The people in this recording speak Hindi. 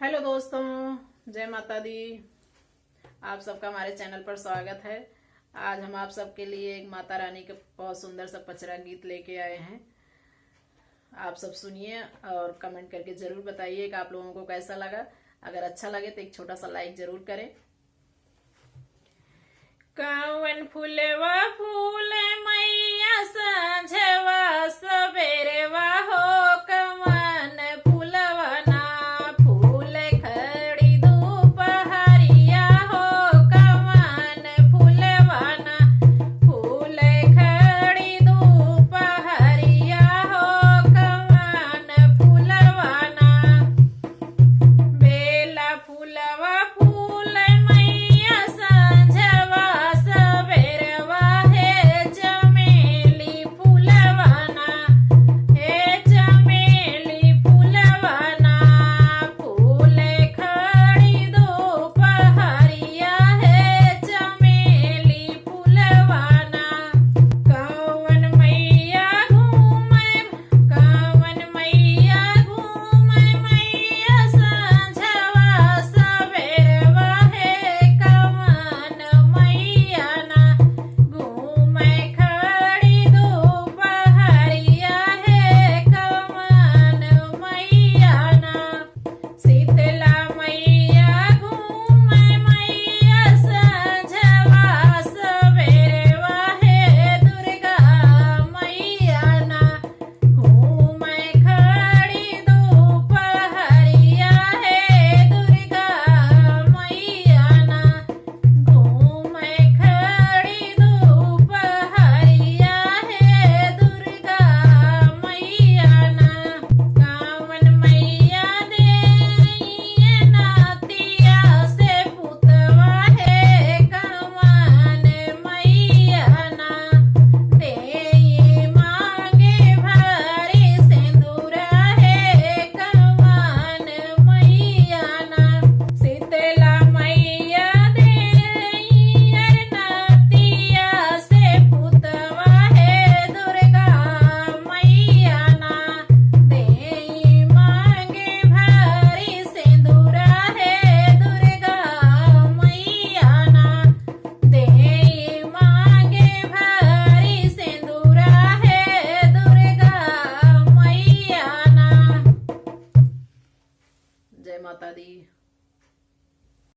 हेलो दोस्तों, जय माता दी। आप सबका हमारे चैनल पर स्वागत है। आज हम आप सबके लिए एक माता रानी का बहुत सुंदर सा पचरा गीत लेके आए हैं। आप सब सुनिए और कमेंट करके जरूर बताइए कि आप लोगों को कैसा लगा। अगर अच्छा लगे तो एक छोटा सा लाइक जरूर करें। कौन फूलवा फूले मैया, सांझवा सवेरेवा हो